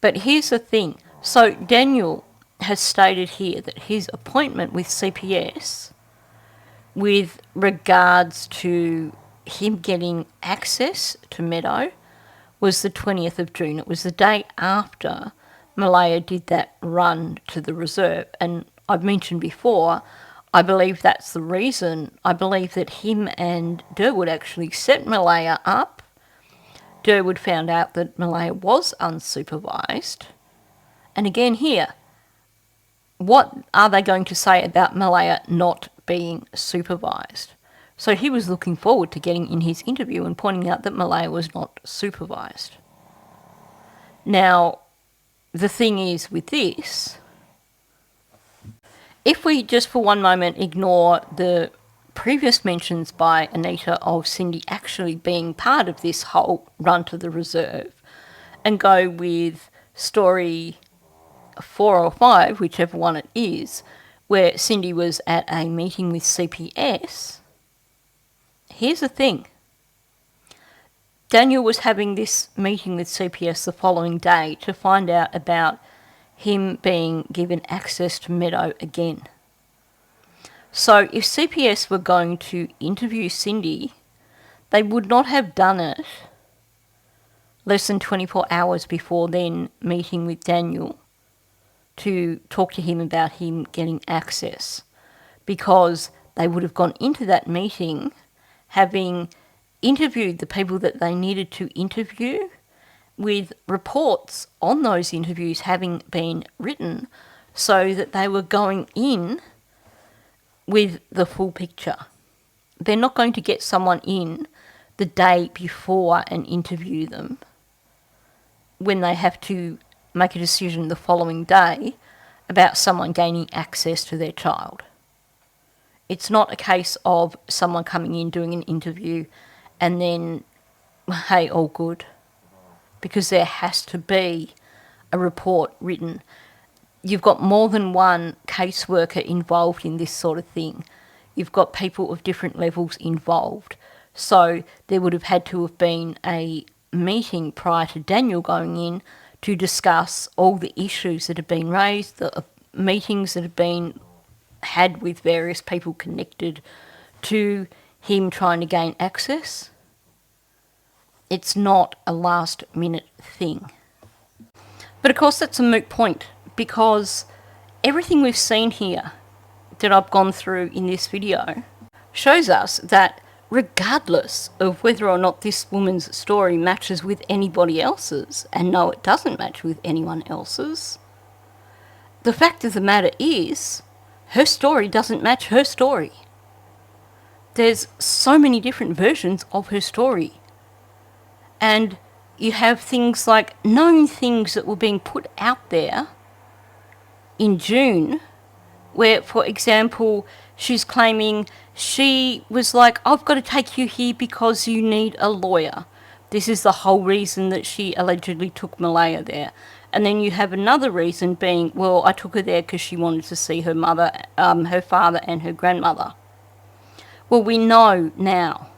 But here's the thing. So Daniel has stated here that his appointment with CPS with regards to him getting access to Meadow was the 20th of June. It was the day after Malaya did that run to the reserve. And I've mentioned before, I believe that's the reason. I believe that him and Durwood actually set Malaya up. Durwood found out that Malaya was unsupervised. And again here, what are they going to say about Malaya not being supervised? So he was looking forward to getting in his interview and pointing out that Malaya was not supervised. Now, the thing is with this, if we just for one moment ignore the previous mentions by Anita of Cindy actually being part of this whole run to the reserve and go with story 4 or 5, whichever one it is, where Cindy was at a meeting with CPS, here's the thing. Daniel was having this meeting with CPS the following day to find out about him being given access to Meadow again. So if CPS were going to interview Cindy, they would not have done it less than 24 hours before then meeting with Daniel to talk to him about him getting access, because they would have gone into that meeting having interviewed the people that they needed to interview, with reports on those interviews having been written, so that they were going in with the full picture. They're not going to get someone in the day before and interview them when they have to make a decision the following day about someone gaining access to their child. It's not a case of someone coming in, doing an interview, and then, hey, all good. Because there has to be a report written. You've got more than one caseworker involved in this sort of thing. You've got people of different levels involved. So there would have had to have been a meeting prior to Daniel going in to discuss all the issues that have been raised, the meetings that have been had with various people connected to him trying to gain access. It's not a last minute thing. But of course that's a moot point, because everything we've seen here that I've gone through in this video shows us that regardless of whether or not this woman's story matches with anybody else's, and no, it doesn't match with anyone else's, the fact of the matter is her story doesn't match her story. There's so many different versions of her story. And you have things like known things that were being put out there in June, where, for example, she's claiming she was like, I've got to take you here because you need a lawyer. This is the whole reason that she allegedly took Malaya there. And then you have another reason being, well, I took her there because she wanted to see her mother, her father and her grandmother. Well, we know now,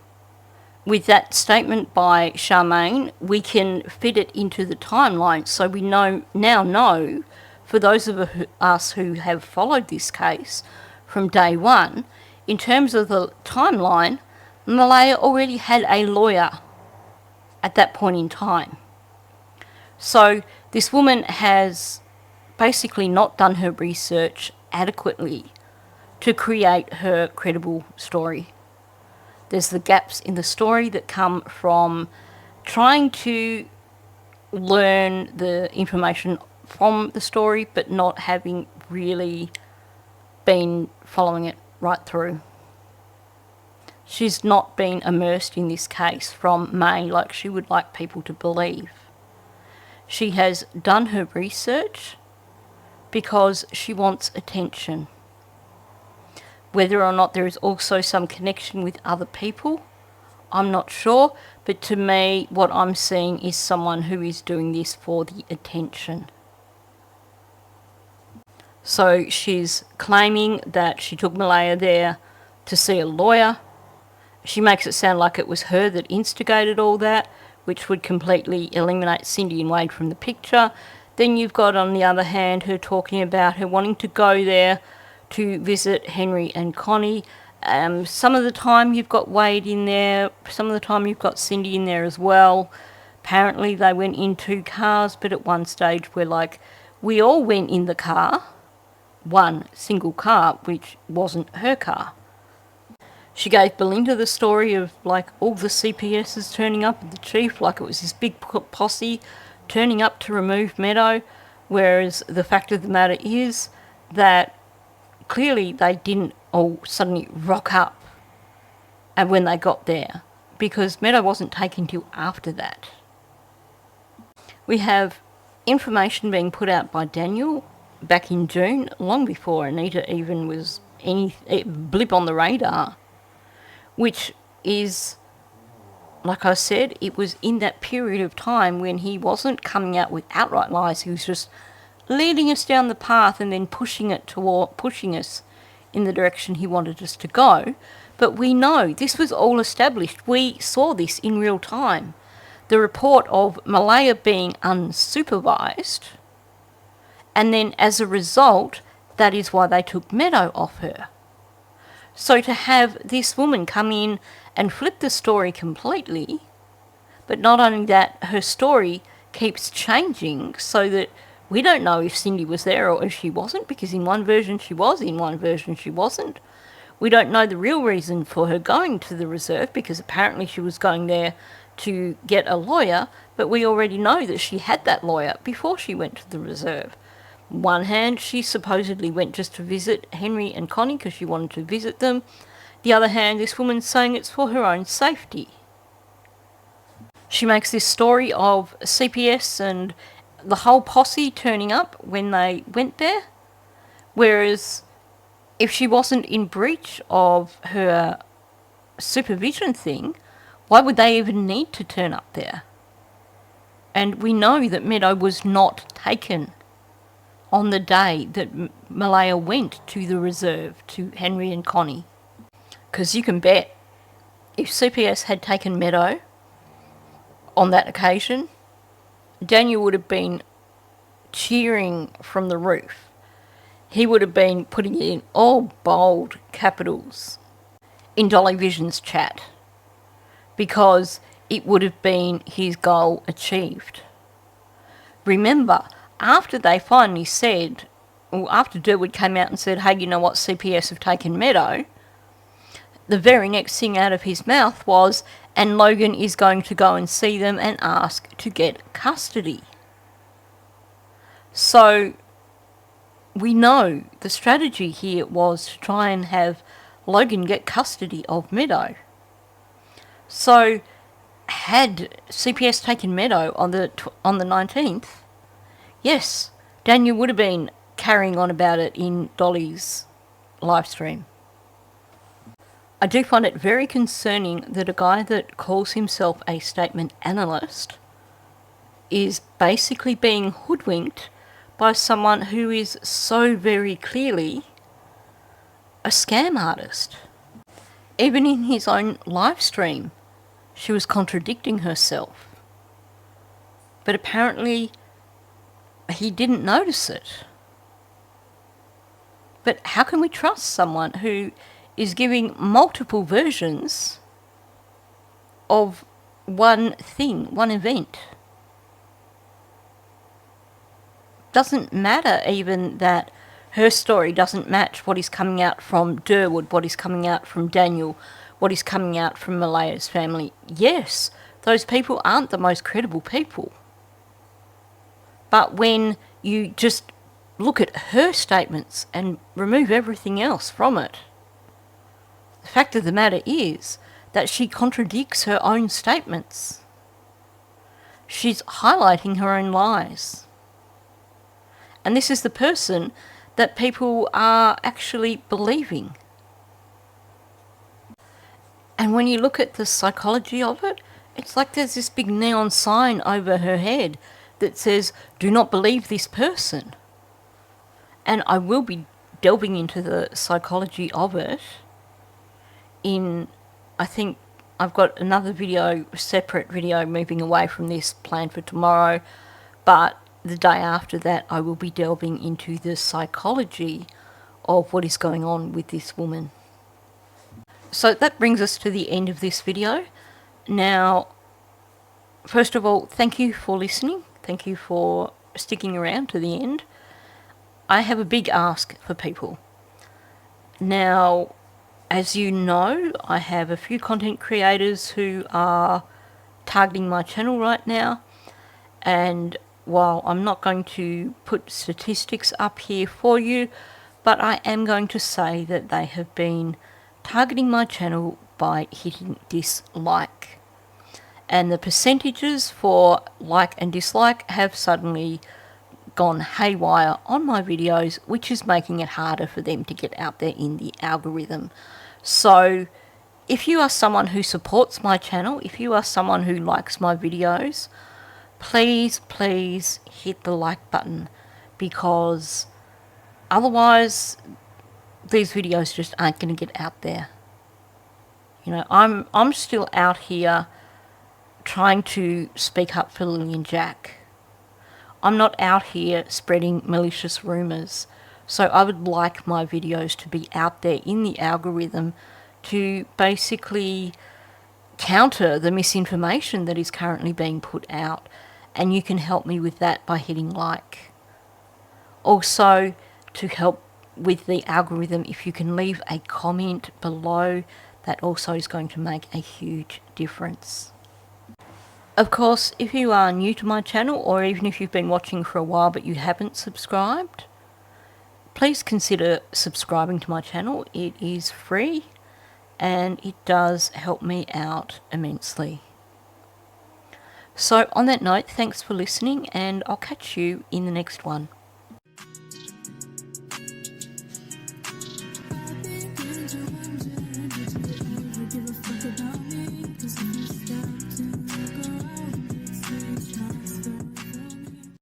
with that statement by Charmaine, we can fit it into the timeline. So we now know, for those of us who have followed this case from day one, in terms of the timeline, Malaya already had a lawyer at that point in time. So this woman has basically not done her research adequately to create her credible story. There's the gaps in the story that come from trying to learn the information from the story, but not having really been following it right through. She's not been immersed in this case from May like she would like people to believe. She has done her research because she wants attention. Whether or not there is also some connection with other people, I'm not sure, but to me, what I'm seeing is someone who is doing this for the attention. So she's claiming that she took Malaya there to see a lawyer. She makes it sound like it was her that instigated all that, which would completely eliminate Cindy and Wade from the picture. Then you've got, on the other hand, her talking about her wanting to go there to visit Henry and Connie. Some of the time you've got Wade in there, some of the time you've got Cindy in there as well. Apparently they went in 2 cars, but at one stage we're like, we all went in the car, one single car, which wasn't her car. She gave Belinda the story of like all the CPSs turning up at the chief, like it was this big posse turning up to remove Meadow, whereas the fact of the matter is that clearly they didn't all suddenly rock up and when they got there, because Meadow wasn't taken till after that. We have information being put out by Daniel back in June, long before Anita even was any blip on the radar, which is, like I said, it was in that period of time when he wasn't coming out with outright lies. He was just leading us down the path and then pushing us in the direction he wanted us to go. But we know this was all established. We saw this in real time. The report of Malaya being unsupervised, and then as a result, that is why they took Meadow off her. So to have this woman come in and flip the story completely, but not only that, her story keeps changing so that we don't know if Cindy was there or if she wasn't, because in one version she was, in one version she wasn't. We don't know the real reason for her going to the reserve, because apparently she was going there to get a lawyer, but we already know that she had that lawyer before she went to the reserve. On one hand, she supposedly went just to visit Henry and Connie because she wanted to visit them. The other hand, this woman's saying it's for her own safety. She makes this story of CPS and the whole posse turning up when they went there, whereas if she wasn't in breach of her supervision thing, why would they even need to turn up there? And we know that Meadow was not taken on the day that Malaya went to the reserve to Henry and Connie. Because you can bet if CPS had taken Meadow on that occasion, Daniel would have been cheering from the roof. He would have been putting it in all bold capitals in Dolly Vision's chat, because it would have been his goal achieved. Remember, after they finally said, or after Durwood came out and said, hey, you know what, CPS have taken Meadow, the very next thing out of his mouth was, and Logan is going to go and see them and ask to get custody. So we know the strategy here was to try and have Logan get custody of Meadow. So had CPS taken Meadow on the 19th, yes, Daniel would have been carrying on about it in Dolly's live stream. I do find it very concerning that a guy that calls himself a statement analyst is basically being hoodwinked by someone who is so very clearly a scam artist. Even in his own live stream, she was contradicting herself. But apparently he didn't notice it. But how can we trust someone who is giving multiple versions of one thing, one event? Doesn't matter even that her story doesn't match what is coming out from Durwood, what is coming out from Daniel, what is coming out from Malaya's family. Yes, those people aren't the most credible people. But when you just look at her statements and remove everything else from it, the fact of the matter is that she contradicts her own statements. She's highlighting her own lies. And this is the person that people are actually believing. And when you look at the psychology of it, it's like there's this big neon sign over her head that says, do not believe this person. And I will be delving into the psychology of it I think I've got another video, separate video, moving away from this planned for tomorrow, but the day after that I will be delving into the psychology of what is going on with this woman. So that brings us to the end of this video. Now, first of all, thank you for listening. Thank you for sticking around to the end. I have a big ask for people. Now, as you know, I have a few content creators who are targeting my channel right now, and while I'm not going to put statistics up here for you, but I am going to say that they have been targeting my channel by hitting dislike. And the percentages for like and dislike have suddenly gone haywire on my videos, which is making it harder for them to get out there in the algorithm. So if you are someone who supports my channel, if you are someone who likes my videos, please hit the like button, because otherwise these videos just aren't going to get out there. You know, I'm still out here trying to speak up for Lily and Jack. I'm not out here spreading malicious rumours. So I would like my videos to be out there in the algorithm to basically counter the misinformation that is currently being put out. And you can help me with that by hitting like. Also, to help with the algorithm, if you can leave a comment below, that also is going to make a huge difference. Of course, if you are new to my channel, or even if you've been watching for a while but you haven't subscribed, please consider subscribing to my channel. It is free and it does help me out immensely. So on that note, thanks for listening, and I'll catch you in the next one.